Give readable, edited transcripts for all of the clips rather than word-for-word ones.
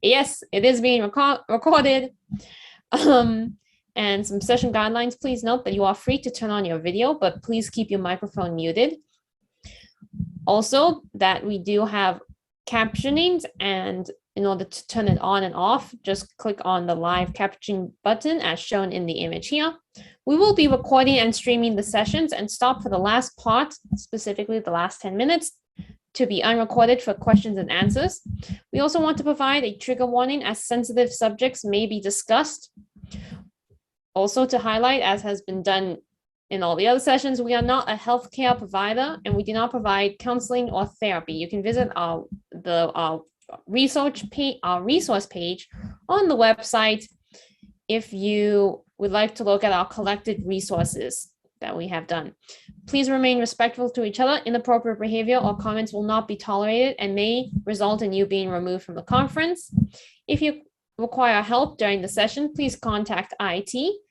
Yes, it is being recorded. And some session guidelines, please note that you are free to turn on your video, but please keep your microphone muted. Also, that we do have captionings, and in order to turn it on and off, just click on the live captioning button as shown in the image here. We will be recording and streaming the sessions and stop for the last part, specifically the last 10 minutes, to be unrecorded for questions and answers. We also want to provide a trigger warning as sensitive subjects may be discussed. Also to highlight, as has been done in all the other sessions, we are not a healthcare provider and we do not provide counseling or therapy. You can visit our resource page on the website if you would like to look at our collected resources that we have done. Please remain respectful to each other. Inappropriate behavior or comments will not be tolerated and may result in you being removed from the conference. If you require help during the session, please contact IT.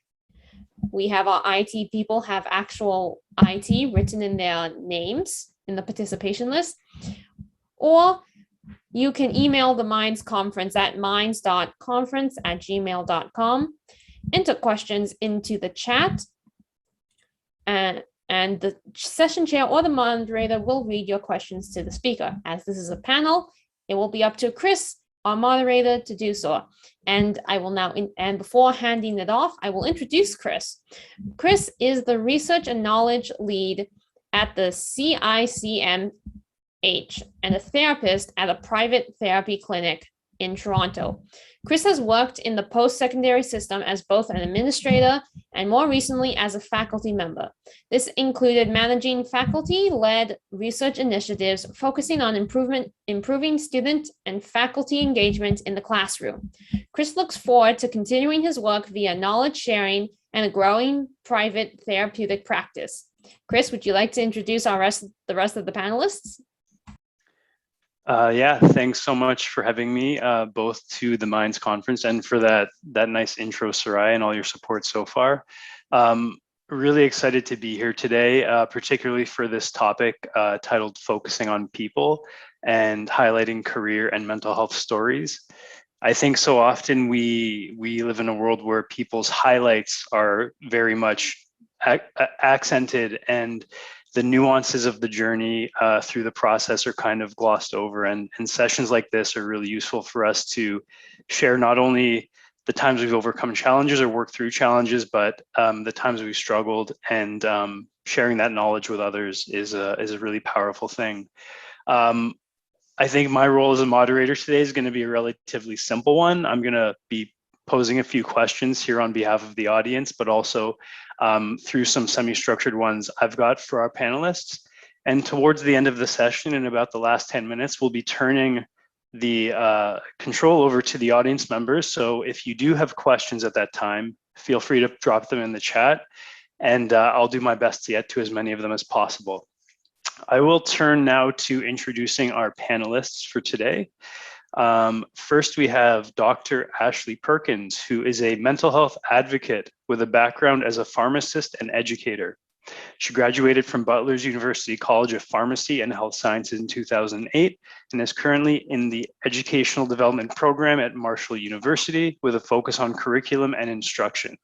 We have our IT people have actual IT written in their names in the participation list, or you can email the Minds Conference at minds.conference@gmail.com. Enter questions into the chat, and the session chair or the moderator will read your questions to the speaker. As this is a panel, it will be up to Chris, our moderator, to do so. And I will now, and before handing it off, I will introduce Chris. Chris is the research and knowledge lead at the CICMH and a therapist at a private therapy clinic in Toronto. Chris has worked in the post-secondary system as both an administrator and more recently as a faculty member. This included managing faculty-led research initiatives focusing on improving student and faculty engagement in the classroom. Chris looks forward to continuing his work via knowledge sharing and a growing private therapeutic practice. Chris, would you like to introduce the rest of the panelists? Yeah, thanks so much for having me both to the Minds Conference and for that nice intro, Sarai, and all your support so far. Really excited to be here today, particularly for this topic titled Focusing on People and highlighting career and mental health stories. I think so often we live in a world where people's highlights are very much accented, and the nuances of the journey through the process are kind of glossed over, and sessions like this are really useful for us to share not only the times we've overcome challenges or worked through challenges, but the times we've struggled, and sharing that knowledge with others is a really powerful thing. I think my role as a moderator today is going to be a relatively simple one. I'm going to be posing a few questions here on behalf of the audience, but also through some semi-structured ones I've got for our panelists. And towards the end of the session, in about the last 10 minutes, we'll be turning the control over to the audience members. So if you do have questions at that time, feel free to drop them in the chat, and I'll do my best to get to as many of them as possible. I will turn now to introducing our panelists for today. First, we have Dr. Ashley Perkins, who is a mental health advocate with a background as a pharmacist and educator. She graduated from Butler's University College of Pharmacy and Health Sciences in 2008 and is currently in the Educational Development Program at Marshall University with a focus on curriculum and instruction.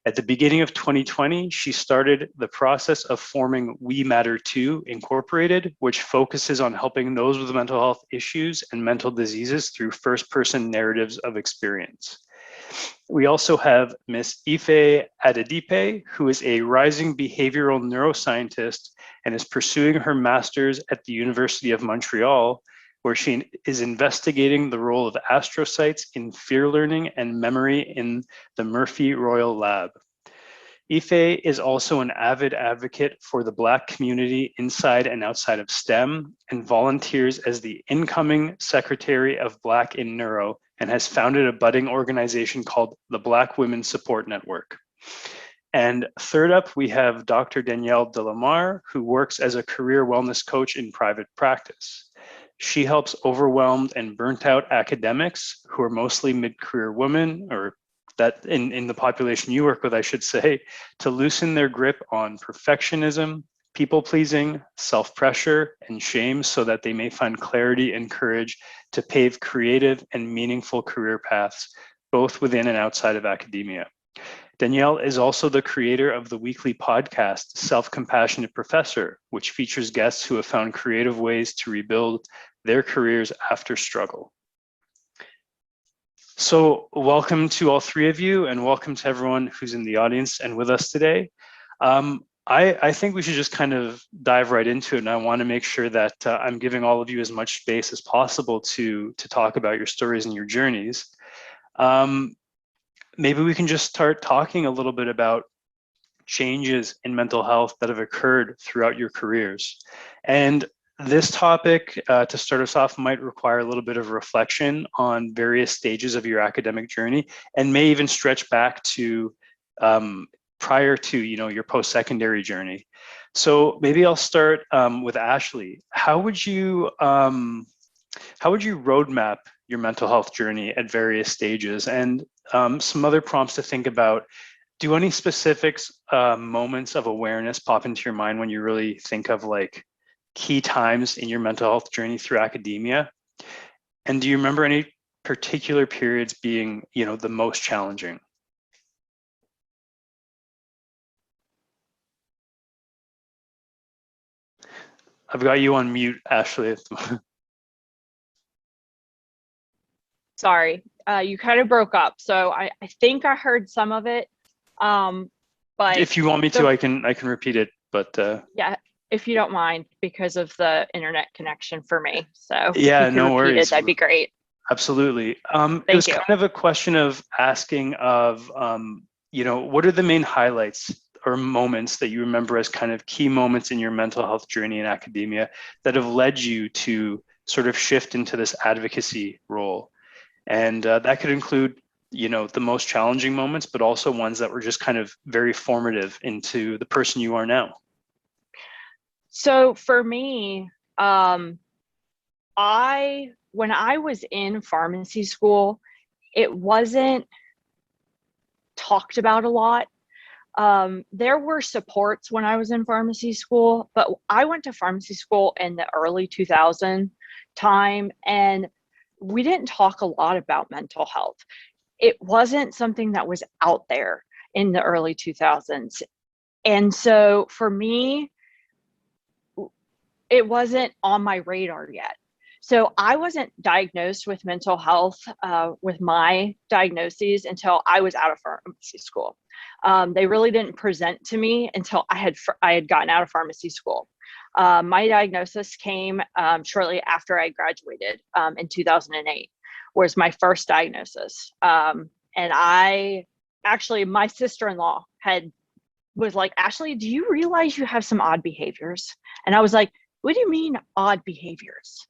At the beginning of 2020, she started the process of forming We Matter Too Incorporated, which focuses on helping those with mental health issues and mental diseases through first-person narratives of experience. We also have Ms. Ife Adedipe, who is a rising behavioral neuroscientist and is pursuing her master's at the University of Montreal, where she is investigating the role of astrocytes in fear learning and memory in the Murphy Royal Lab. Ife is also an avid advocate for the Black community inside and outside of STEM and volunteers as the incoming Secretary of Black in Neuro and has founded a budding organization called the Black Women Support Network. And third up, we have Dr. Danielle Delamar, who works as a career wellness coach in private practice. She helps overwhelmed and burnt out academics who are mostly mid-career women, or that in the population you work with, I should say, to loosen their grip on perfectionism, people pleasing, self pressure, and shame so that they may find clarity and courage to pave creative and meaningful career paths, both within and outside of academia. Danielle is also the creator of the weekly podcast, Self-Compassionate Professor, which features guests who have found creative ways to rebuild their careers after struggle. So welcome to all three of you, and welcome to everyone who's in the audience and with us today. I think we should just kind of dive right into it, and I want to make sure that I'm giving all of you as much space as possible to talk about your stories and your journeys. Maybe we can just start talking a little bit about changes in mental health that have occurred throughout your careers. And this topic, to start us off, might require a little bit of reflection on various stages of your academic journey, and may even stretch back to prior to your post-secondary journey. So maybe I'll start with Ashley. How would you roadmap your mental health journey at various stages? And some other prompts to think about. Do any specifics, moments of awareness pop into your mind when you really think of like key times in your mental health journey through academia? And do you remember any particular periods being, the most challenging? I've got you on mute, Ashley. Sorry, you kind of broke up. So I think I heard some of it. But if you want me to, I can repeat it, but yeah, if you don't mind, because of the internet connection for me. So yeah, no worries. That'd be great. Absolutely. It was kind of a question of asking of, what are the main highlights or moments that you remember as kind of key moments in your mental health journey in academia that have led you to sort of shift into this advocacy role? And that could include, the most challenging moments, but also ones that were just kind of very formative into the person you are now. So for me, when I was in pharmacy school, it wasn't talked about a lot. There were supports when I was in pharmacy school, but I went to pharmacy school in the early 2000 time, and we didn't talk a lot about mental health. It wasn't something that was out there in the early 2000s. And so for me, it wasn't on my radar yet. So I wasn't diagnosed with mental health with my diagnoses until I was out of pharmacy school. They really didn't present to me until I had gotten out of pharmacy school. My diagnosis came shortly after I graduated in 2008, was my first diagnosis. And my sister-in-law was like, Ashley, do you realize you have some odd behaviors? And I was like, what do you mean odd behaviors?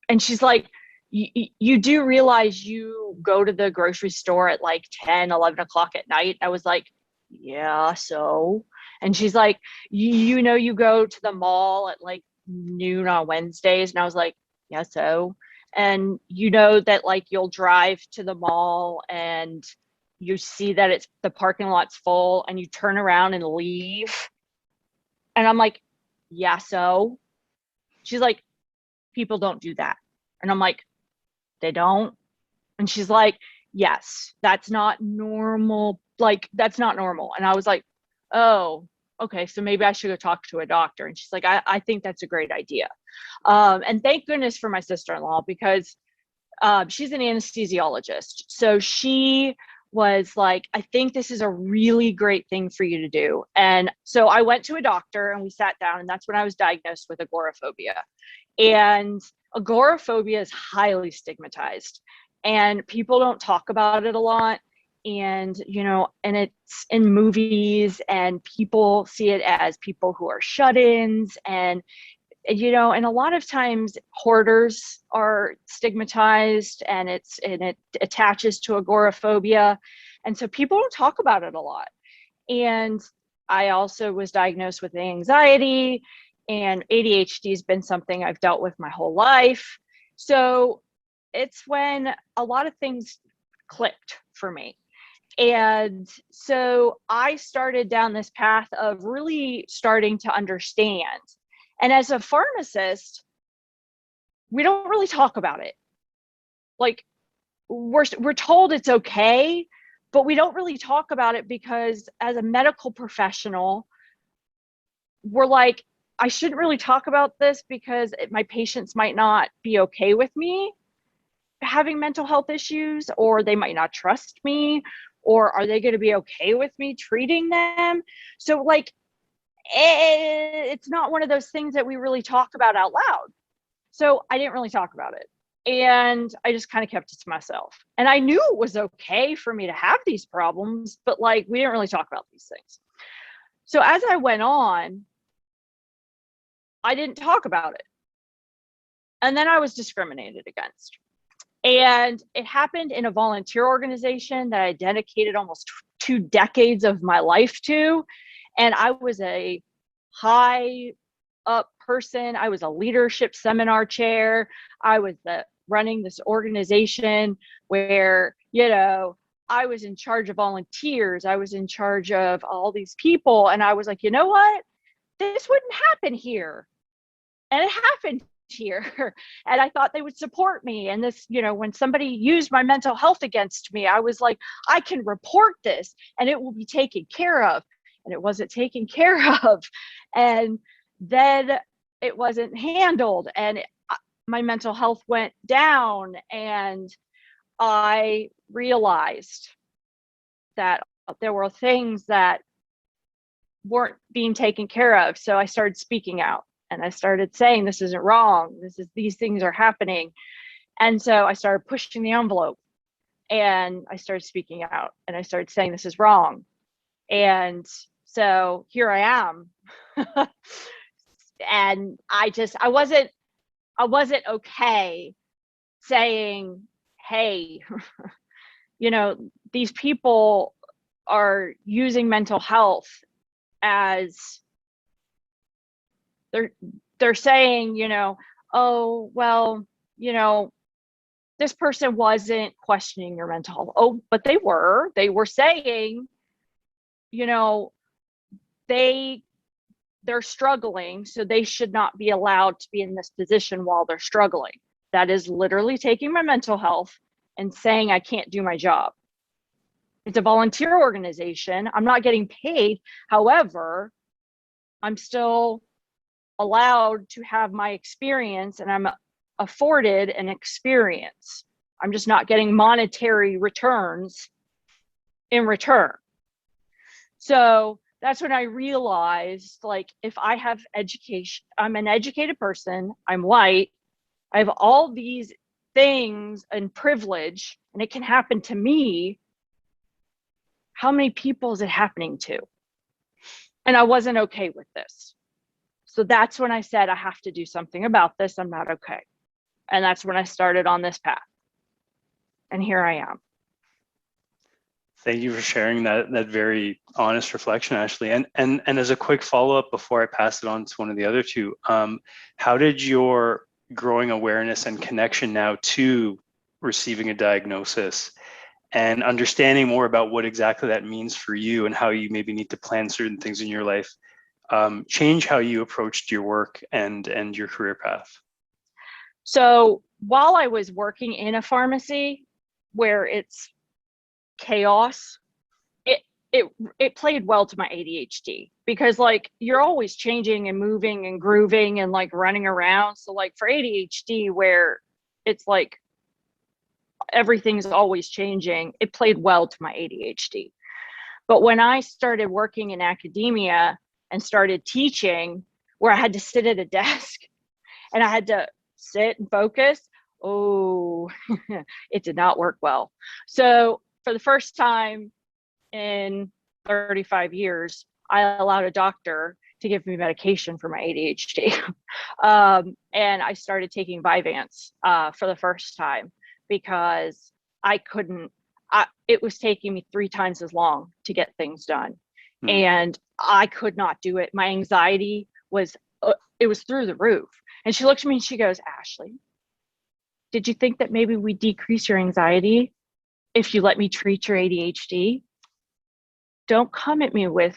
And she's like, you do realize you go to the grocery store at like 10, 11 o'clock at night? I was like, yeah, so. And she's like, you go to the mall at like noon on Wednesdays. And I was like, yeah, so. And that like you'll drive to the mall and you see that the parking lot's full and you turn around and leave. And I'm like, yeah, so. She's like, people don't do that. And I'm like, they don't? And she's like, yes, that's not normal. Like, that's not normal. And I was like, oh, okay, so maybe I should go talk to a doctor. And she's like, I think that's a great idea. And thank goodness for my sister-in-law, because she's an anesthesiologist. So she was like, I think this is a really great thing for you to do. And so I went to a doctor and we sat down, and that's when I was diagnosed with agoraphobia. And agoraphobia is highly stigmatized, and people don't talk about it a lot. And, and it's in movies, and people see it as people who are shut-ins, and and a lot of times hoarders are stigmatized, and it attaches to agoraphobia. And so people don't talk about it a lot. And I also was diagnosed with anxiety, and ADHD has been something I've dealt with my whole life. So it's when a lot of things clicked for me. And so I started down this path of really starting to understand. And as a pharmacist, we don't really talk about it. Like, we're told it's okay, but we don't really talk about it because as a medical professional, we're like, I shouldn't really talk about this because my patients might not be okay with me having mental health issues, or they might not trust me, or are they going to be okay with me treating them? So like, it's not one of those things that we really talk about out loud. So I didn't really talk about it. And I just kind of kept it to myself. And I knew it was okay for me to have these problems, but like, we didn't really talk about these things. So as I went on, I didn't talk about it. And then I was discriminated against. And it happened in a volunteer organization that I dedicated almost 2 decades of my life to. And I was a high up person. I was a leadership seminar chair. I was running this organization where, you know, I was in charge of volunteers. I was in charge of all these people. And I was like, you know what? This wouldn't happen here. And it happened here. And I thought they would support me. And this, you know, when somebody used my mental health against me, I was like, I can report this and it will be taken care of. And it wasn't taken care of. And then it wasn't handled. And my mental health went down. And I realized that there were things that weren't being taken care of. So I started speaking out. And I started saying, this isn't wrong. These things are happening. And so I started pushing the envelope and I started speaking out and I started saying, this is wrong. And so here I am. And I wasn't okay saying, hey, you know, these people are using mental health as they're saying, you know, oh, well, you know, this person wasn't questioning your mental health. Oh, but they were saying, you know, they're struggling, so they should not be allowed to be in this position while they're struggling. That is literally taking my mental health and saying I can't do my job. It's a volunteer organization. I'm not getting paid. However, I'm still allowed to have my experience and I'm afforded an experience. I'm just not getting monetary returns in return. So that's when I realized, like, if I have education, I'm an educated person, I'm white, I have all these things and privilege, and it can happen to me. How many people is it happening to? And I wasn't okay with this. So that's when I said, I have to do something about this. I'm not okay. And that's when I started on this path. And here I am. Thank you for sharing that very honest reflection, Ashley. And as a quick follow-up before I pass it on to one of the other two, how did your growing awareness and connection now to receiving a diagnosis and understanding more about what exactly that means for you and how you maybe need to plan certain things in your life change how you approached your work and your career path? So while I was working in a pharmacy where it's chaos, it played well to my ADHD, because like you're always changing and moving and grooving and like running around. So like for ADHD, where it's like everything's always changing, it played well to my ADHD. But when I started working in academia and started teaching, where I had to sit at a desk and I had to sit and focus, oh, it did not work well. So for the first time in 35 years, I allowed a doctor to give me medication for my ADHD. And I started taking Vyvanse for the first time, because I couldn't, it was taking me 3 times as long to get things done. And I could not do it. My anxiety was, it was through the roof. And she looked at me and she goes, Ashley, did you think that maybe we decrease your anxiety if you let me treat your ADHD? don't come at me with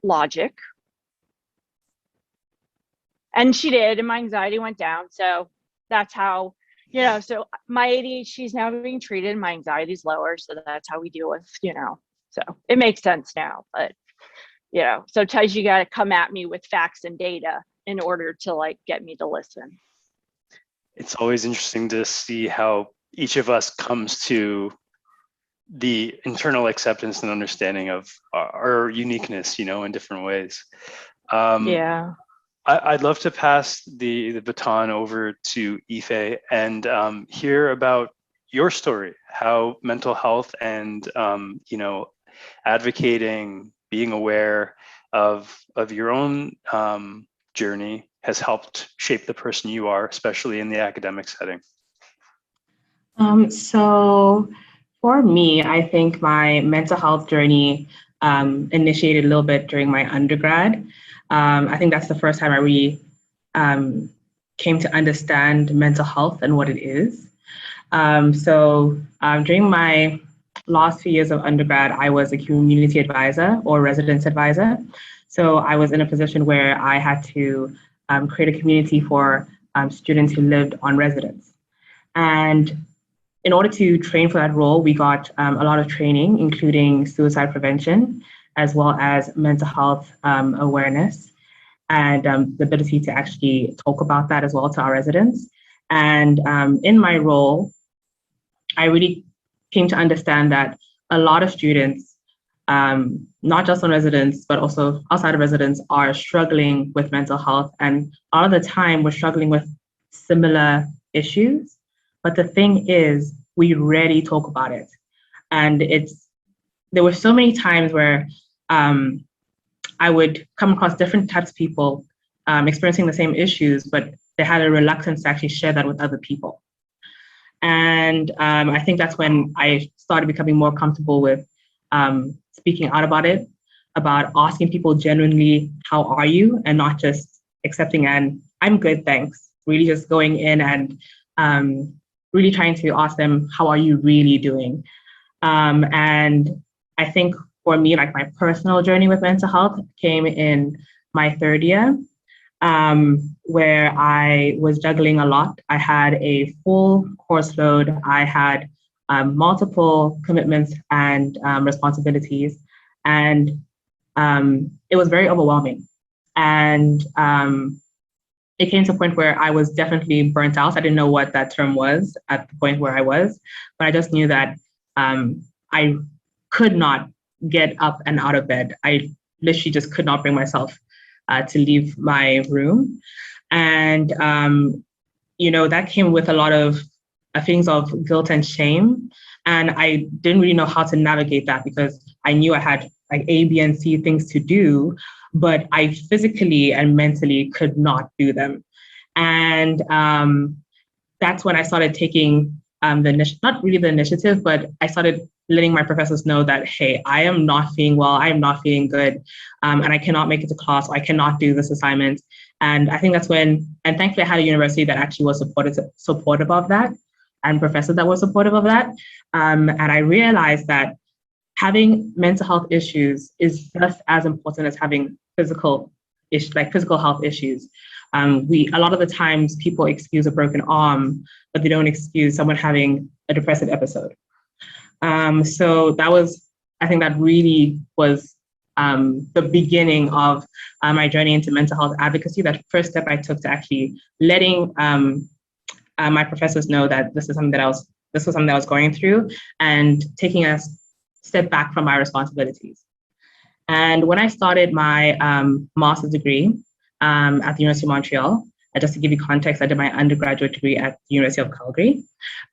logic. And she did, and my anxiety went down. So that's how, so my ADHD is now being treated, my anxiety is lower. So that's how we deal with, so it makes sense now. But, sometimes you got to come at me with facts and data in order to like get me to listen. It's always interesting to see how each of us comes to the internal acceptance and understanding of our uniqueness, in different ways. Yeah. I'd love to pass the baton over to Ife and hear about your story, how mental health and advocating, being aware of your own journey has helped shape the person you are, especially in the academic setting. So for me, I think my mental health journey initiated a little bit during my undergrad. I think that's the first time I really came to understand mental health and what it is. So during my last few years of undergrad, I was a community advisor or residence advisor. So I was in a position where I had to create a community for students who lived on residence. And in order to train for that role, we got a lot of training, including suicide prevention, as well as mental health awareness, and the ability to actually talk about that as well to our residents. And in my role, I really came to understand that a lot of students, not just on residence, but also outside of residence, are struggling with mental health. And a lot of the time, we're struggling with similar issues. But the thing is, we rarely talk about it. And there were so many times where I would come across different types of people experiencing the same issues, but they had a reluctance to actually share that with other people. And I think that's when I started becoming more comfortable with speaking out about it, about asking people genuinely, how are you? And not just accepting and I'm good, thanks. Really just going in and really trying to ask them, how are you really doing? And I think for me, like my personal journey with mental health came in my third year, where I was juggling a lot. I had a full course load. I had multiple commitments and responsibilities, and it was very overwhelming. And it came to a point where I was definitely burnt out. I didn't know what that term was at the point where I was, but I just knew that I could not get up and out of bed. I literally just could not bring myself to leave my room. And, that came with a lot of feelings of guilt and shame. And I didn't really know how to navigate that because I knew I had like A, B, and C things to do, but I physically and mentally could not do them. And that's when I started taking not really the initiative, but I started letting my professors know that, hey, I am not feeling well, I am not feeling good, and I cannot make it to class, or I cannot do this assignment. And I think that's when, and thankfully I had a university that actually was supportive of that, and professors that were supportive of that. And I realized that having mental health issues is just as important as having physical health issues. A lot of the times people excuse a broken arm, but they don't excuse someone having a depressive episode. So I think that really was the beginning of my journey into mental health advocacy. That first step I took to actually letting my professors know that this was something that I was going through, and taking a step back from my responsibilities. And when I started my master's degree at the University of Montreal, just to give you context, I did my undergraduate degree at the University of Calgary.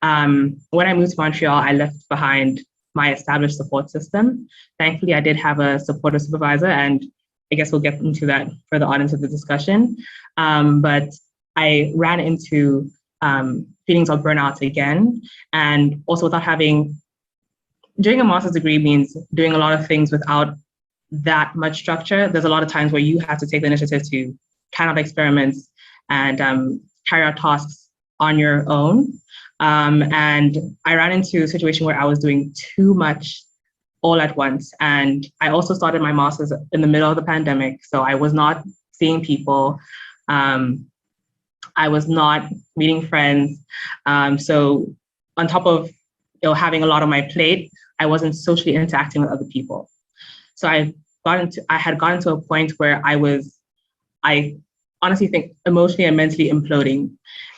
When I moved to Montreal, I left behind my established support system. Thankfully, I did have a supportive supervisor, and I guess we'll get into that further on into the discussion. But I ran into feelings of burnout again, and also without doing a master's degree means doing a lot of things without that much structure. There's a lot of times where you have to take the initiative to kind of experiments and carry out tasks on your own. And I ran into a situation where I was doing too much all at once. And I also started my master's in the middle of the pandemic. So I was not seeing people. I was not meeting friends. So on top of having a lot on my plate, I wasn't socially interacting with other people. So I had gotten to a point where I honestly think emotionally and mentally imploding.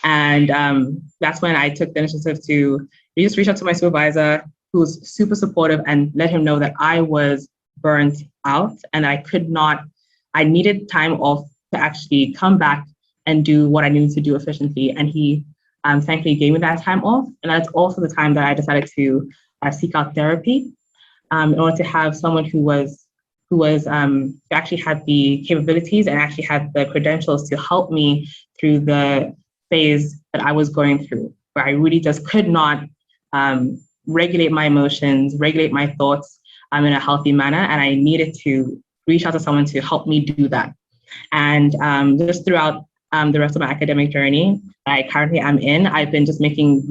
And that's when I took the initiative to just reach out to my supervisor, who was super supportive, and let him know that I was burnt out and I needed time off to actually come back and do what I needed to do efficiently. And he thankfully gave me that time off. And that's also the time that I decided to seek out therapy in order to have someone who actually had the capabilities and actually had the credentials to help me through the phase that I was going through, where I really just could not regulate my emotions, regulate my thoughts in a healthy manner. And I needed to reach out to someone to help me do that. And just throughout the rest of my academic journey that I currently am in, I've been just making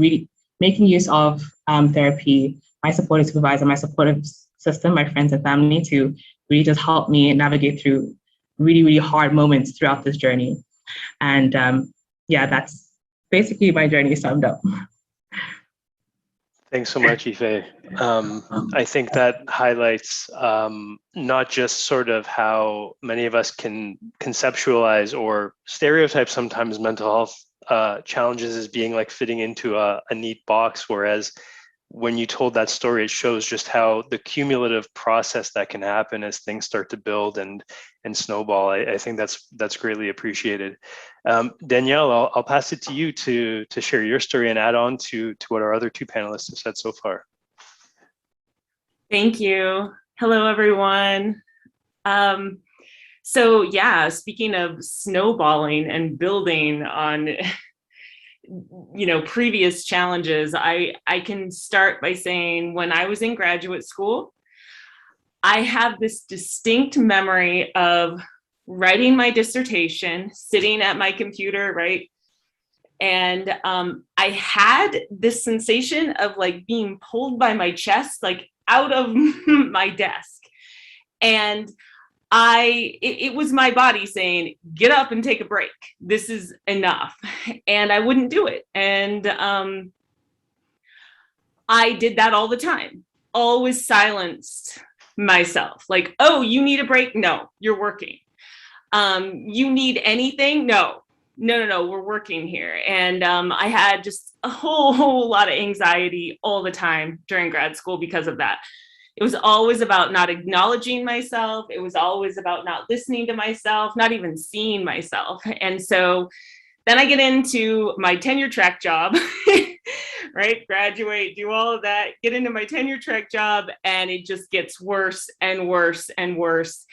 use of therapy, my supportive supervisor, my supportive system, my friends and family, to really just help me navigate through really, really hard moments throughout this journey. And that's basically my journey summed up. Thanks so much, Ife. I think that highlights not just sort of how many of us can conceptualize or stereotype sometimes mental health challenges as being like fitting into a neat box, whereas when you told that story, it shows just how the cumulative process that can happen as things start to build and snowball. I think that's greatly appreciated. Danielle, I'll pass it to you to share your story and add on to what our other two panelists have said so far. Thank you. Hello, everyone. So yeah, speaking of snowballing and building on previous challenges, I can start by saying when I was in graduate school, I have this distinct memory of writing my dissertation, sitting at my computer, right? And I had this sensation of like being pulled by my chest, like out of my desk. And it was my body saying, get up and take a break. This is enough. And I wouldn't do it. And I did that all the time, always silenced myself. Like, oh, you need a break? No, you're working. You need anything? No, we're working here. And I had just a whole lot of anxiety all the time during grad school because of that. It was always about not acknowledging myself. It was always about not listening to myself, not even seeing myself. And so then I get into my tenure track job, right? Graduate, do all of that, get into my tenure track job, and it just gets worse and worse and worse.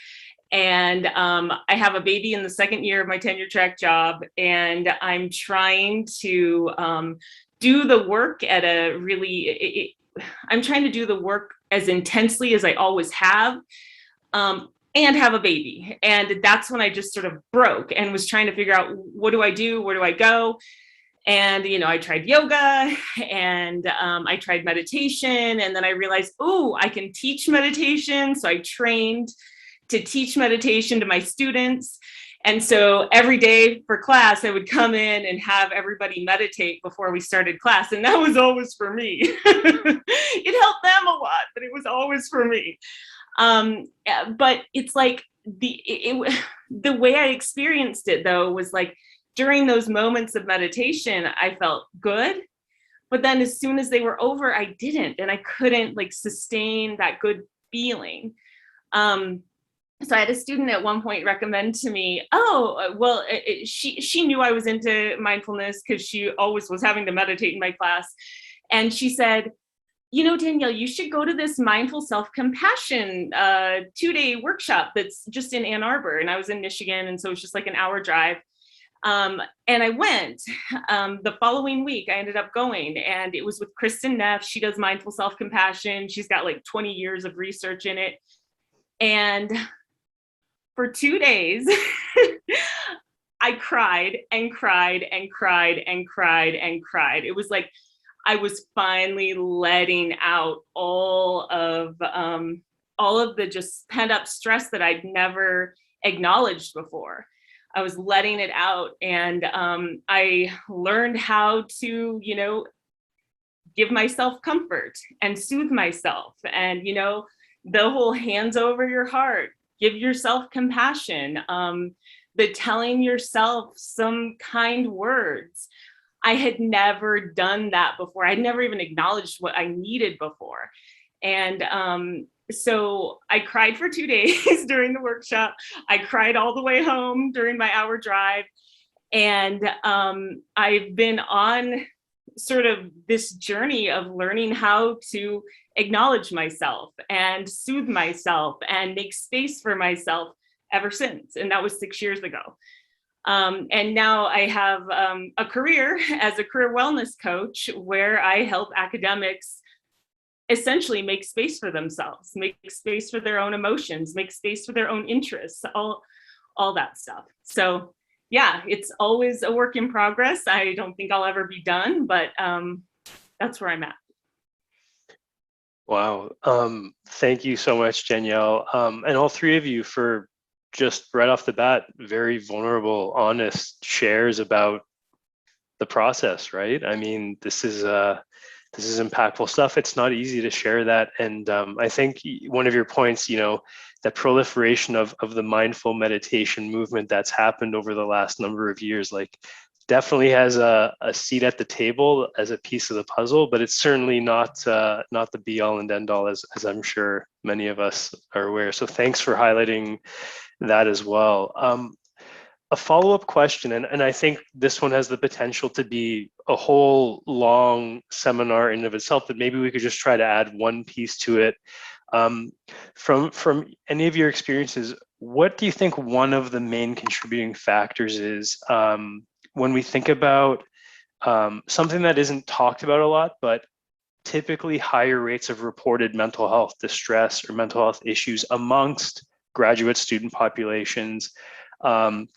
And I have a baby in the second year of my tenure track job, and I'm trying to do the work at a really, I'm trying to do the work as intensely as I always have, and have a baby. And that's when I just sort of broke and was trying to figure out, what do I do? Where do I go? And, I tried yoga and I tried meditation. And then I realized, oh, I can teach meditation. So I trained to teach meditation to my students. And so every day for class, I would come in and have everybody meditate before we started class. And that was always for me. It helped them a lot, but it was always for me. But it's like the way I experienced it, though, was like during those moments of meditation, I felt good. But then as soon as they were over, I didn't. And I couldn't like sustain that good feeling. So I had a student at one point recommend to me, she knew I was into mindfulness because she always was having to meditate in my class. And she said, Danielle, you should go to this mindful self-compassion 2-day workshop that's just in Ann Arbor. And I was in Michigan. And so it's just like an hour drive. And I went the following week. I ended up going, and it was with Kristen Neff. She does mindful self-compassion. She's got like 20 years of research in it. And for 2 days, I cried and cried and cried and cried and cried. It was like, I was finally letting out all of the just pent up stress that I'd never acknowledged before. I was letting it out, and I learned how to, give myself comfort and soothe myself, and the whole hands over your heart, give yourself compassion, the telling yourself some kind words. I had never done that before. I'd never even acknowledged what I needed before. And so I cried for 2 days during the workshop. I cried all the way home during my hour drive. And I've been on sort of this journey of learning how to acknowledge myself and soothe myself and make space for myself ever since. And that was 6 years ago. And now I have a career as a career wellness coach where I help academics essentially make space for themselves, make space for their own emotions, make space for their own interests, all that stuff. So yeah, it's always a work in progress. I don't think I'll ever be done, but that's where I'm at. Wow. Thank you so much, Danielle. And all three of you for just right off the bat, very vulnerable, honest shares about the process, right? I mean, this is impactful stuff. It's not easy to share that. And I think one of your points, that proliferation of the mindful meditation movement that's happened over the last number of years, like definitely has a seat at the table as a piece of the puzzle, but it's certainly not the be all and end all, as I'm sure many of us are aware. So thanks for highlighting that as well. A follow-up question, and I think this one has the potential to be a whole long seminar in of itself, but maybe we could just try to add one piece to it. From any of your experiences, what do you think one of the main contributing factors is when we think about something that isn't talked about a lot, but typically higher rates of reported mental health distress or mental health issues amongst graduate student populations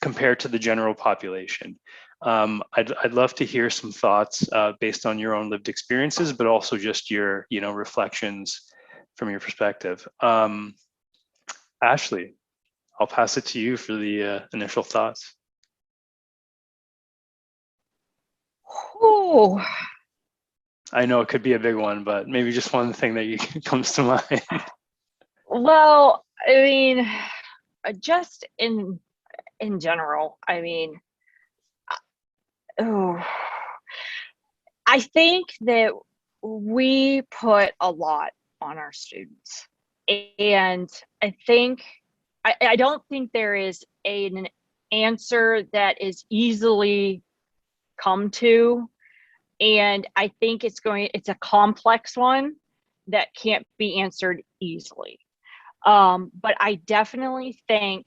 compared to the general population? I'd love to hear some thoughts based on your own lived experiences, but also just your reflections from your perspective. Ashley, I'll pass it to you for the initial thoughts. Oh, I know it could be a big one, but maybe just one thing that comes to mind. Well, I mean, just in general, I mean, I think that we put a lot on our students, and I don't think there is an answer that is easily come to, and I think it's a complex one that can't be answered easily. But I definitely think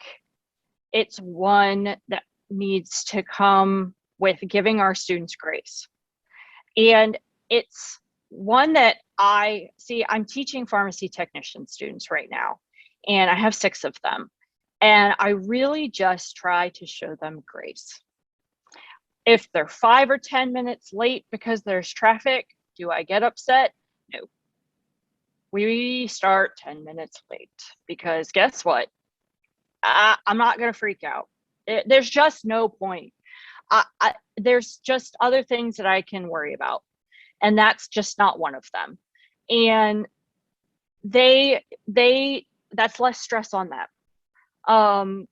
it's one that needs to come with giving our students grace. And it's one that I see. I'm teaching pharmacy technician students right now, and I have 6 of them. And I really just try to show them grace. If they're 5 or 10 minutes late because there's traffic, do I get upset? No. We start 10 minutes late because guess what? I'm not going to freak out. There's just no point. There's just other things that I can worry about, and that's just not one of them. And that's less stress on them.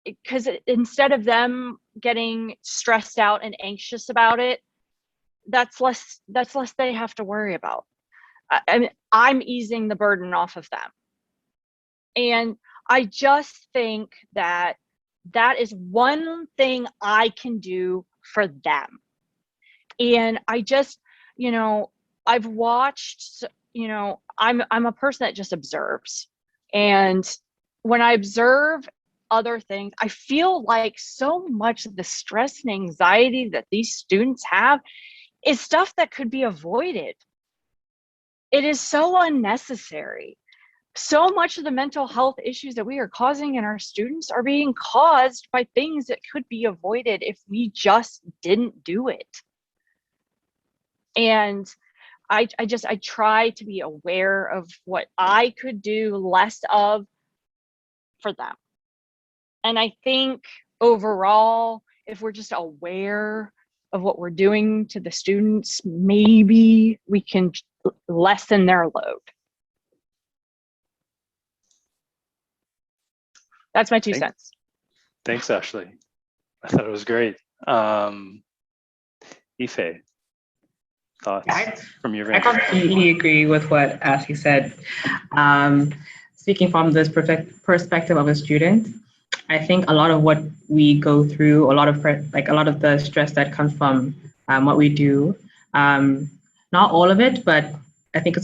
Because instead of them getting stressed out and anxious about it, that's less they have to worry about. I mean, I'm easing the burden off of them. And I just think that is one thing I can do for them. And I just, I've watched, I'm a person that just observes. And when I observe other things, I feel like so much of the stress and anxiety that these students have is stuff that could be avoided. It is so unnecessary. So much of the mental health issues that we are causing in our students are being caused by things that could be avoided if we just didn't do it. And I try to be aware of what I could do less of for them. And I think overall, if we're just aware of what we're doing to the students, maybe we can lessen their load. That's my 2 cents. Thanks, Ashley. I thought it was great. Ife, thoughts from your I vantage point? completely agree with what Ashley said. Speaking from this perspective of a student, I think a lot of what we go through, a lot of the stress that comes from what we do, not all of it, but I think a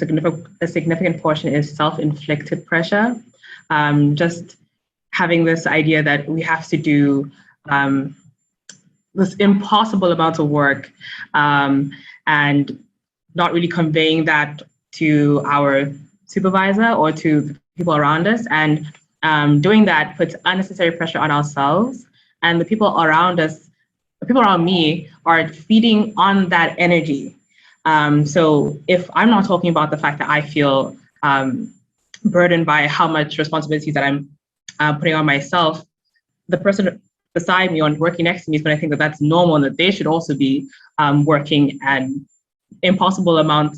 significant portion is self-inflicted pressure. Just having this idea that we have to do this impossible amount of work, and not really conveying that to our supervisor or to the people around us. And doing that puts unnecessary pressure on ourselves, and the people around us, the people around me, are feeding on that energy. So if I'm not talking about the fact that I feel burdened by how much responsibilities that I'm putting on myself, the person beside me or working next to me is going to think that that's normal and that they should also be working an impossible amount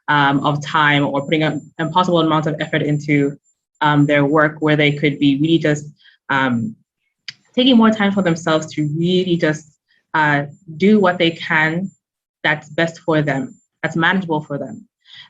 of time or putting an impossible amount of effort into their work, where they could be really just taking more time for themselves to really just do what they can that's best for them, that's manageable for them.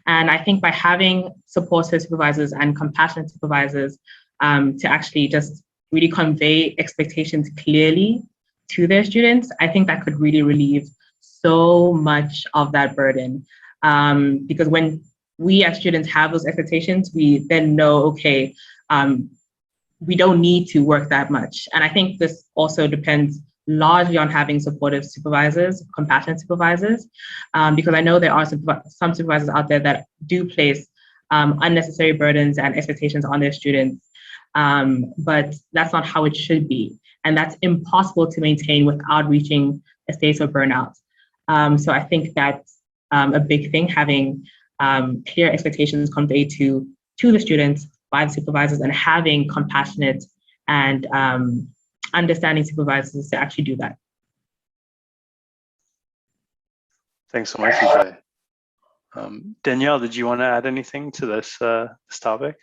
And I think by having supportive supervisors and compassionate supervisors to actually just really convey expectations clearly to their students, I think that could really relieve so much of that burden. Because when we as students have those expectations, we then know, okay, we don't need to work that much. And I think this also depends largely on having supportive supervisors, compassionate supervisors, because I know there are some supervisors out there that do place unnecessary burdens and expectations on their students, but that's not how it should be. And that's impossible to maintain without reaching a state of burnout. So I think that's a big thing, having clear expectations conveyed to the students by the supervisors, and having compassionate and understanding supervisors to actually do that. Thanks so much, Ife. Danielle, did you want to add anything to this topic?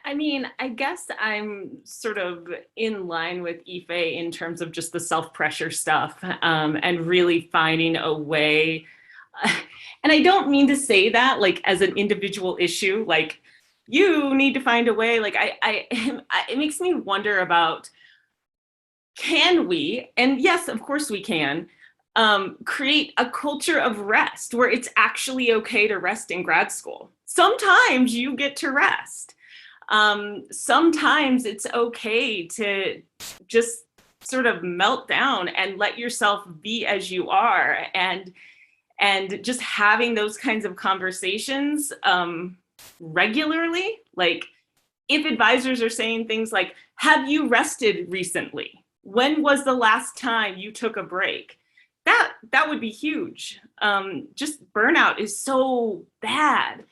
I mean, I guess I'm sort of in line with Ife in terms of just the self-pressure stuff, and really finding a way. And I don't mean to say that like as an individual issue, like you need to find a way. Like it makes me wonder about, can we, and yes, of course we can, create a culture of rest where it's actually okay to rest in grad school. Sometimes you get to rest. Sometimes it's okay to just sort of melt down and let yourself be as you are, and just having those kinds of conversations regularly. Like if advisors are saying things like, have you rested recently? When was the last time you took a break? That would be huge. Just burnout is so bad.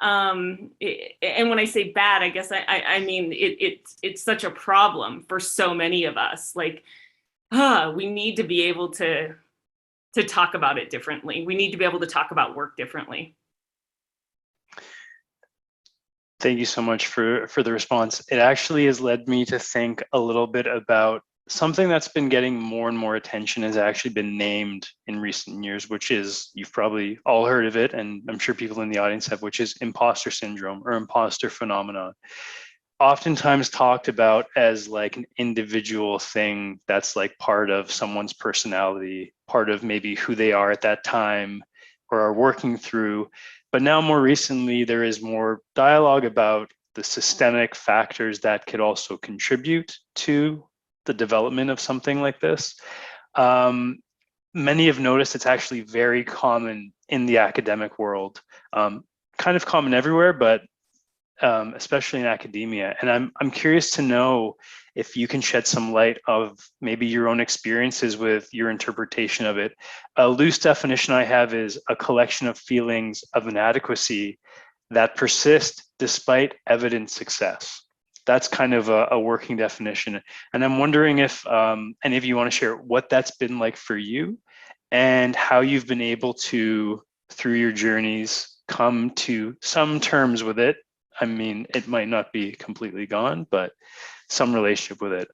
And when I say bad, I guess I mean it's such a problem for so many of us. Like, we need to be able to talk about it differently. We need to be able to talk about work differently. Thank you so much for the response. It actually has led me to think a little bit about something that's been getting more and more attention, has actually been named in recent years, which is, you've probably all heard of it, and I'm sure people in the audience have, which is imposter syndrome or imposter phenomenon. Oftentimes talked about as like an individual thing that's like part of someone's personality, part of maybe who they are at that time or are working through. But now more recently, there is more dialogue about the systemic factors that could also contribute to the development of something like this. Many have noticed it's actually very common in the academic world, kind of common everywhere, but especially in academia. And I'm curious to know if you can shed some light of maybe your own experiences with your interpretation of it. A loose definition I have is a collection of feelings of inadequacy that persist despite evident success. That's kind of a working definition. And I'm wondering if any of you want to share what that's been like for you and how you've been able to, through your journeys, come to some terms with it. I mean, it might not be completely gone, but some relationship with it.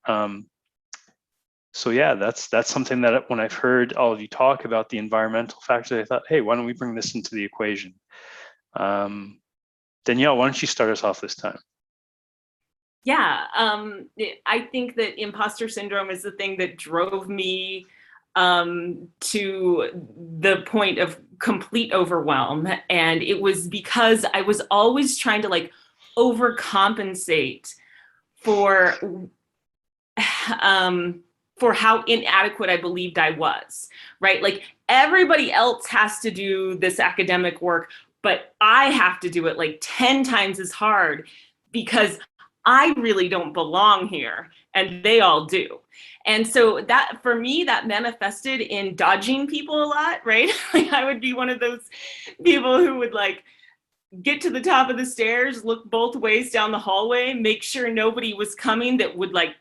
So yeah, that's something that when I've heard all of you talk about the environmental factors, I thought, hey, why don't we bring this into the equation? Danielle, why don't you start us off this time? Yeah, I think that imposter syndrome is the thing that drove me to the point of complete overwhelm. And it was because I was always trying to like overcompensate for how inadequate I believed I was, right? Like everybody else has to do this academic work, but I have to do it like 10 times as hard because I really don't belong here and they all do. And so that, for me, that manifested in dodging people a lot, right? Like I would be one of those people who would like get to the top of the stairs, look both ways down the hallway, make sure nobody was coming that would like,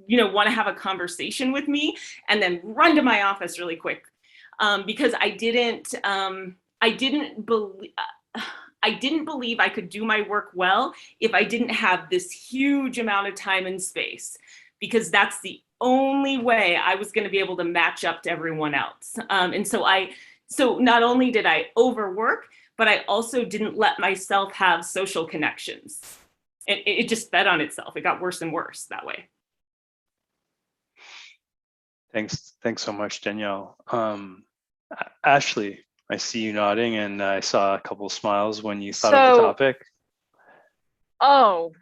you know, want to have a conversation with me, and then run to my office really quick because I didn't believe I could do my work well if I didn't have this huge amount of time and space, because that's the only way I was going to be able to match up to everyone else. And so not only did I overwork, but I also didn't let myself have social connections. It just fed on itself. It got worse and worse that way. Thanks so much, Danielle. Ashley, I see you nodding, and I saw a couple of smiles when you thought of the topic. Oh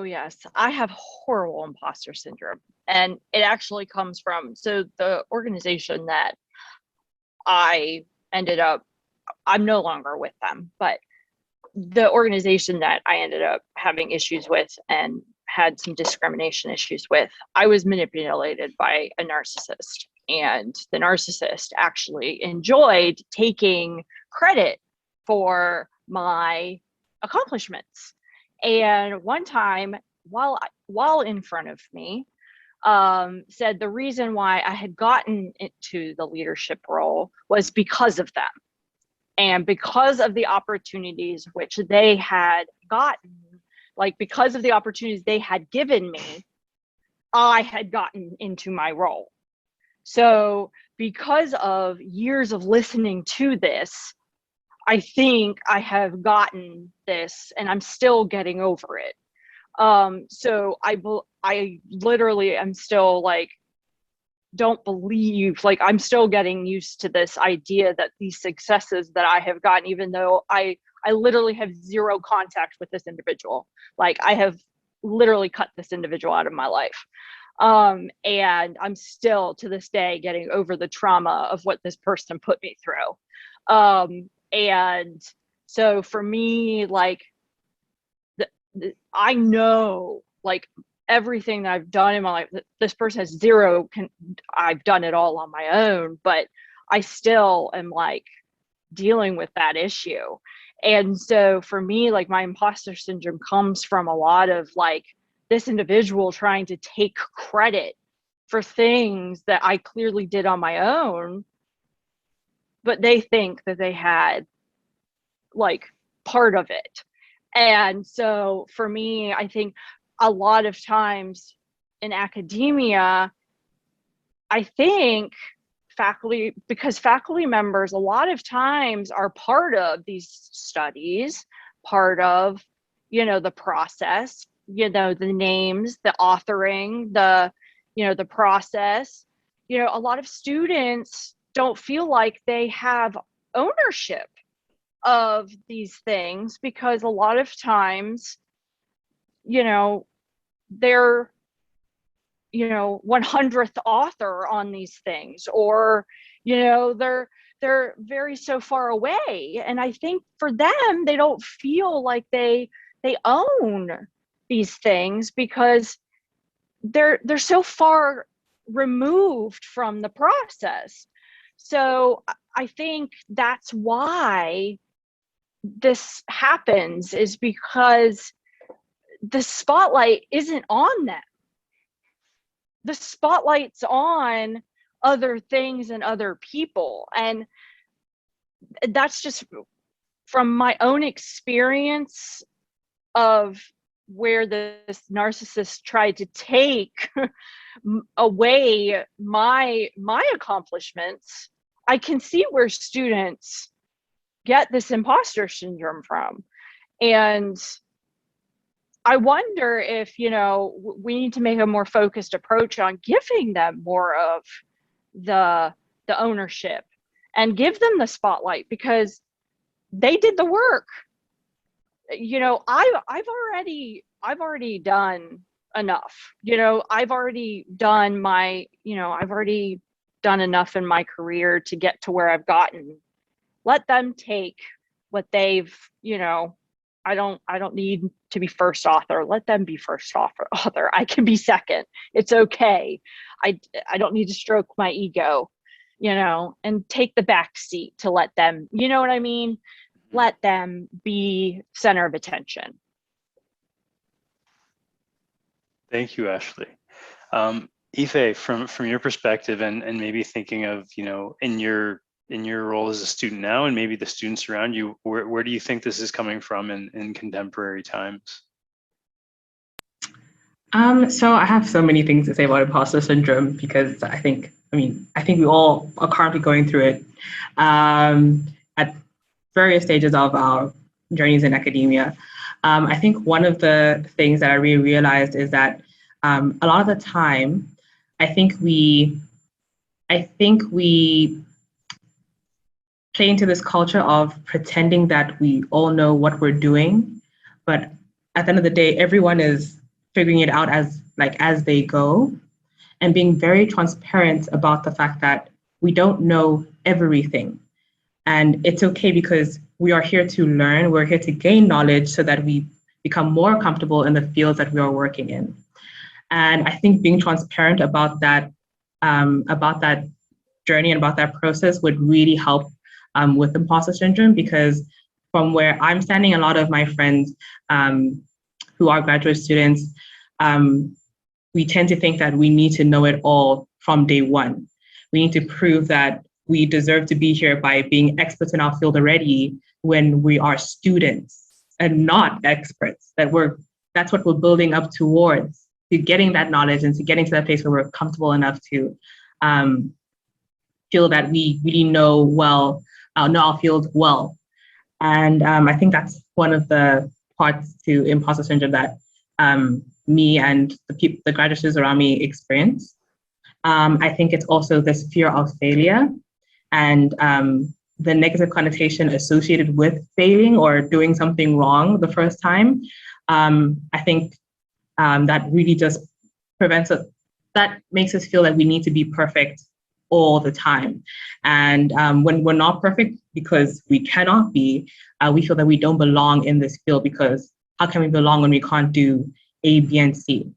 yes, I have horrible imposter syndrome, and it actually comes from, so the organization that I ended up, I'm no longer with them, but the organization that I ended up having issues with and had some discrimination issues with, I was manipulated by a narcissist. And the narcissist actually enjoyed taking credit for my accomplishments. And one time, while in front of me, said the reason why I had gotten into the leadership role was because of them. And because of the opportunities which they had gotten, like because of the opportunities they had given me, I had gotten into my role. So because of years of listening to this, I think I have gotten this and I'm still getting over it. So I literally am still like, don't believe, like I'm still getting used to this idea that these successes that I have gotten, even though I literally have zero contact with this individual, like I have literally cut this individual out of my life. And I'm still to this day getting over the trauma of what this person put me through. And so for me, like I know like everything that I've done in my life, this person has zero, I've done it all on my own, but I still am like dealing with that issue. And so for me, like my imposter syndrome comes from a lot of like this individual trying to take credit for things that I clearly did on my own, but they think that they had like part of it. And so for me, I think a lot of times in academia, I think because faculty members a lot of times are part of these studies, part of, you know, the process, you know, the names, the authoring, the, you know, the process, you know, a lot of students don't feel like they have ownership of these things because a lot of times, you know, they're, you know, 100th author on these things, or, you know, they're very so far away. And I think for them, they don't feel like they own these things because they're so far removed from the process. So I think that's why this happens, is because the spotlight isn't on them. The spotlight's on other things and other people. And that's just from my own experience of where this narcissist tried to take away my accomplishments. I can see where students get this imposter syndrome from. And I wonder if, you know, we need to make a more focused approach on giving them more of the ownership and give them the spotlight, because they did the work. You know, I've already done enough. You know, I've already done enough in my career to get to where I've gotten. Let them take what they've, you know, I don't need to be first author. Let them be first author. I can be second. It's okay. I don't need to stroke my ego, you know, and take the back seat to let them, you know what I mean? Let them be center of attention. Thank you, Ashley. Ife, from your perspective, and maybe thinking of, you know, in your role as a student now, and maybe the students around you, where do you think this is coming from in contemporary times? So I have so many things to say about imposter syndrome, because I think we all are currently going through it at various stages of our journeys in academia. I think one of the things that I really realized is that a lot of the time, I think we play into this culture of pretending that we all know what we're doing, but at the end of the day, everyone is figuring it out as they go, and being very transparent about the fact that we don't know everything. And it's okay, because we are here to learn, we're here to gain knowledge so that we become more comfortable in the fields that we are working in. And I think being transparent about that journey and about that process would really help with imposter syndrome, because from where I'm standing, a lot of my friends who are graduate students, we tend to think that we need to know it all from day one. We need to prove that we deserve to be here by being experts in our field already, when we are students and not experts. That's what we're building up towards, to getting that knowledge and to getting to that place where we're comfortable enough to feel that we really know our field well. And I think that's one of the parts to imposter syndrome that me and the graduate students around me experience. I think it's also this fear of failure and the negative connotation associated with failing or doing something wrong the first time. I think that really just prevents us, that makes us feel that we need to be perfect all the time. And when we're not perfect, because we cannot be, we feel that we don't belong in this field, because how can we belong when we can't do A, B, and C?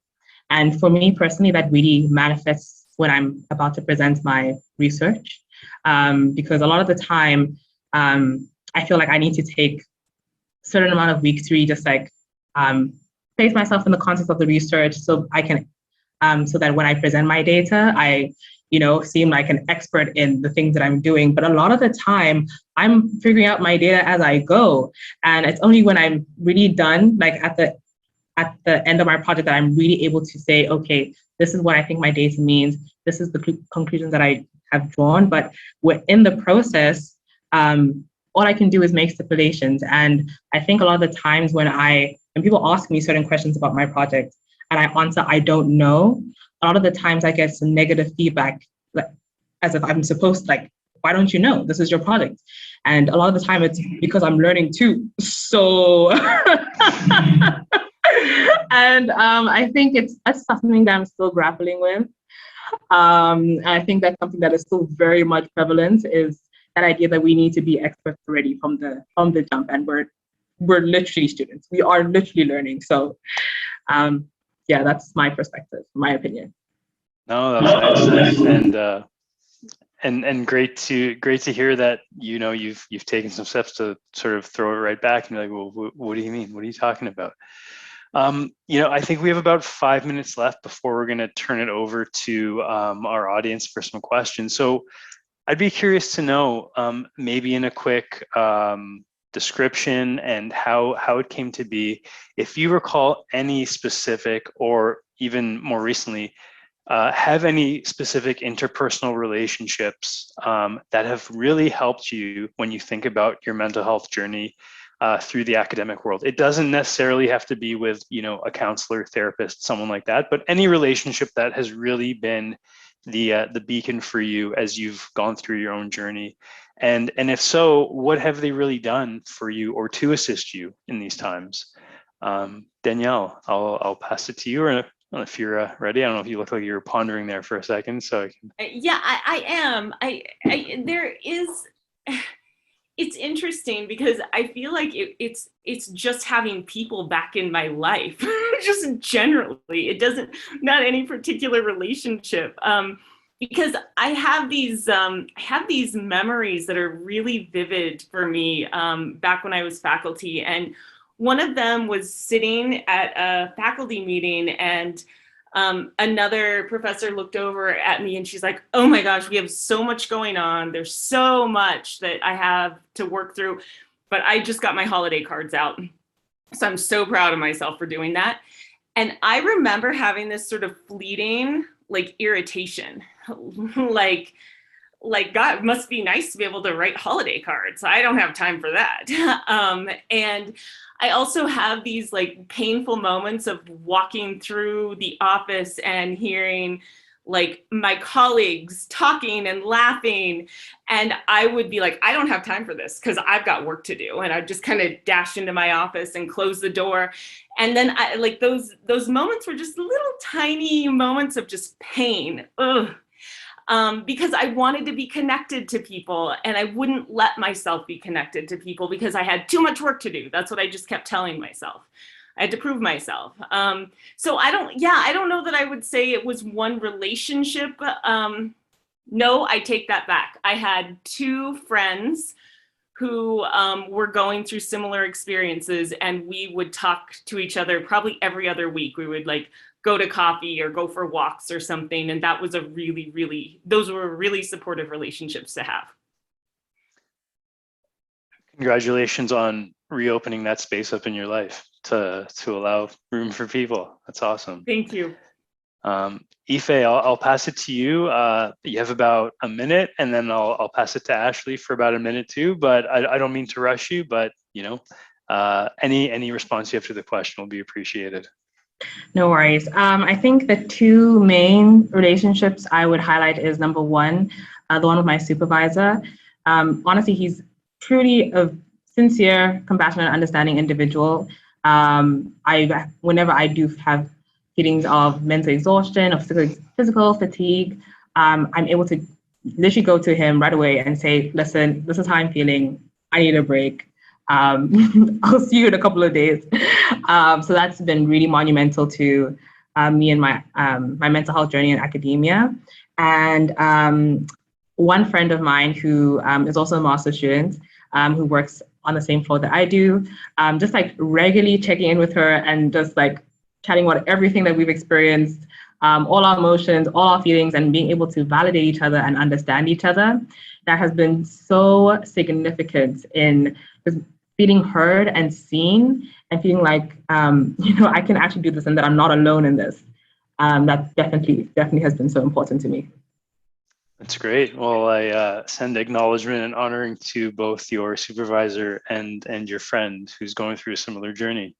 And for me personally, that really manifests when I'm about to present my research, because a lot of the time, I feel like I need to take a certain amount of weeks to really just place myself in the context of the research, so I can, so that when I present my data, I seem like an expert in the things that I'm doing. But a lot of the time, I'm figuring out my data as I go. And it's only when I'm really done, like at the end of my project, that I'm really able to say, okay, this is what I think my data means. This is the conclusions that I have drawn. But in the process, all I can do is make stipulations. And I think a lot of the times when people ask me certain questions about my project and I answer, I don't know, a lot of the times I get some negative feedback, as if I'm supposed to, why don't you know? This is your project. And a lot of the time it's because I'm learning too. So, and I think that's something that I'm still grappling with. And I think that's something that is still very much prevalent, is that idea that we need to be experts already from the jump, and we're we're literally students. We are literally learning. So yeah, that's my perspective, my opinion. No, that's nice. And great to hear that, you know, you've taken some steps to sort of throw it right back and you're like, well, what do you mean? What are you talking about? You know, I think we have about 5 minutes left before we're going to turn it over to our audience for some questions. So I'd be curious to know, maybe in a quick description and how it came to be, if you recall any specific, or even more recently, have any specific interpersonal relationships that have really helped you when you think about your mental health journey through the academic world. It doesn't necessarily have to be with, you know, a counselor, therapist, someone like that, but any relationship that has really been the beacon for you as you've gone through your own journey. And if so, what have they really done for you or to assist you in these times? Danielle, I'll pass it to you, or if you're ready. I don't know if you look like you were pondering there for a second, so I can... Yeah, I am. There is. It's interesting because I feel like it's just having people back in my life, just generally. It doesn't, not any particular relationship, because I have these memories that are really vivid for me back when I was faculty, and one of them was sitting at a faculty meeting, and another professor looked over at me and she's like, oh my gosh, we have so much going on. There's so much that I have to work through, but I just got my holiday cards out. So I'm so proud of myself for doing that. And I remember having this sort of fleeting, like, irritation, like, God, it must be nice to be able to write holiday cards. I don't have time for that. And I also have these like painful moments of walking through the office and hearing like my colleagues talking and laughing. And I would be like, I don't have time for this because I've got work to do. And I'd just kind of dash into my office and close the door. And then I like those moments were just little tiny moments of just pain. Ugh. Because I wanted to be connected to people and I wouldn't let myself be connected to people because I had too much work to do. That's what I just kept telling myself. I had to prove myself. So I don't know that I would say it was one relationship. No, I take that back. I had two friends who were going through similar experiences, and we would talk to each other probably every other week. We would like go to coffee or go for walks or something. And that was those were really supportive relationships to have. Congratulations on reopening that space up in your life to allow room for people. That's awesome. Thank you. Ife, I'll pass it to you. You have about a minute, and then I'll pass it to Ashley for about a minute too, but I don't mean to rush you, but you know, any response you have to the question will be appreciated. No worries. I think the two main relationships I would highlight is number one, the one with my supervisor. Honestly, he's truly a sincere, compassionate, understanding individual. Whenever I do have feelings of mental exhaustion, of physical fatigue, I'm able to literally go to him right away and say, listen, this is how I'm feeling. I need a break. I'll see you in a couple of days. So that's been really monumental to me and my mental health journey in academia. And one friend of mine who is also a master's student, who works on the same floor that I do, just like regularly checking in with her and just like chatting about everything that we've experienced, all our emotions, all our feelings, and being able to validate each other and understand each other. That has been so significant in just feeling heard and seen, and feeling like, I can actually do this and that I'm not alone in this. That definitely has been so important to me. That's great. Well, I send acknowledgement and honoring to both your supervisor and your friend who's going through a similar journey.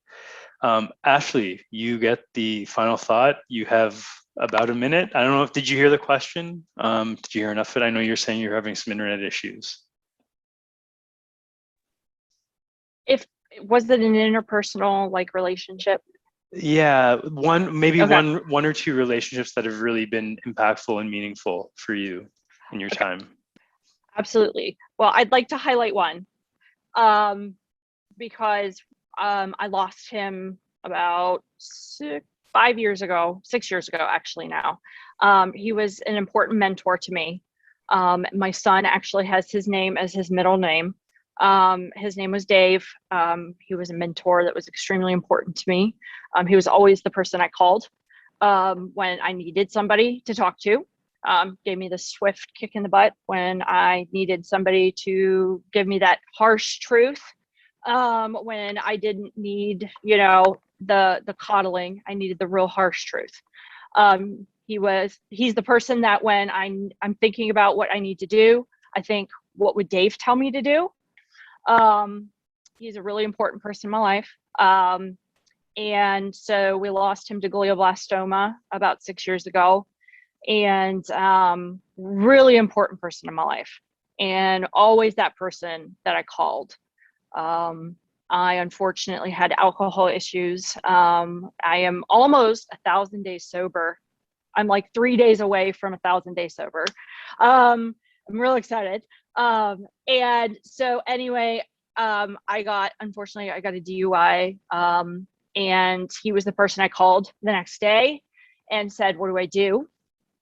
Ashley, you get the final thought. You have about a minute. I don't know did you hear the question? Did you hear enough of it? I know you're saying you're having some internet issues. Was it an interpersonal like relationship? Yeah, maybe Okay. one or two relationships that have really been impactful and meaningful for you in your time. Absolutely. Well, I'd like to highlight one. because I lost him about 6 years ago, actually now. He was an important mentor to me. My son actually has his name as his middle name. His name was Dave. He was a mentor that was extremely important to me. He was always the person I called when I needed somebody to talk to. Gave me the swift kick in the butt when I needed somebody to give me that harsh truth. When I didn't need, the coddling, I needed the real harsh truth. He's the person that when I'm thinking about what I need to do, I think, what would Dave tell me to do? He's a really important person in my life. And so we lost him to glioblastoma about 6 years ago, and really important person in my life, and always that person that I called. I unfortunately had alcohol issues. I am almost 1,000 days sober. I'm like 3 days away from 1,000 days sober. I'm real excited. And so anyway, unfortunately, I got a DUI. And he was the person I called the next day and said, "What do I do?"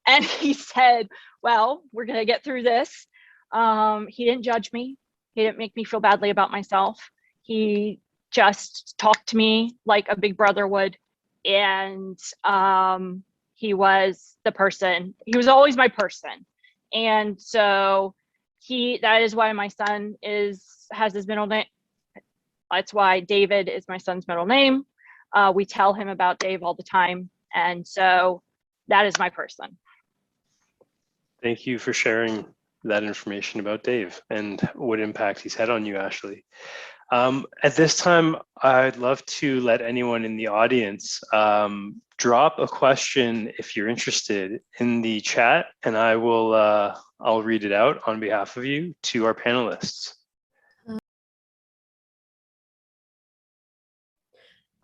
And he said, "Well, we're going to get through this." He didn't judge me. He didn't make me feel badly about myself. He just talked to me like a big brother would. And he was the person. He was always my person. And so that is why my son has his middle name. That's why David is my son's middle name. We tell him about Dave all the time. And so that is my person. Thank you for sharing that information about Dave and what impact he's had on you, Ashley. At this time, I'd love to let anyone in the audience drop a question, if you're interested, in the chat, and I'll read it out on behalf of you to our panelists.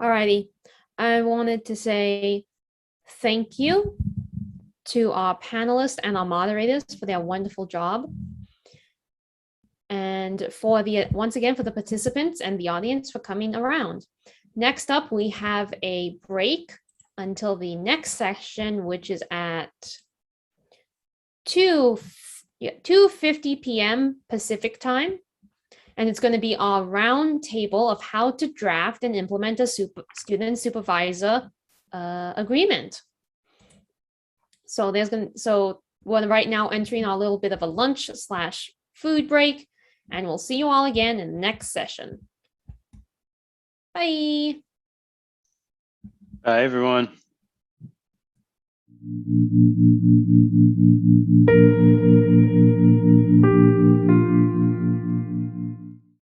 Alrighty, I wanted to say thank you to our panelists and our moderators for their wonderful job. And once again, for the participants and the audience for coming around. Next up, we have a break until the next session, which is at 2:50 p.m. Pacific time. And it's going to be our round table of how to draft and implement a student supervisor agreement. So we're right now entering a little bit of a lunch/food break, and we'll see you all again in the next session. Bye. Bye, everyone.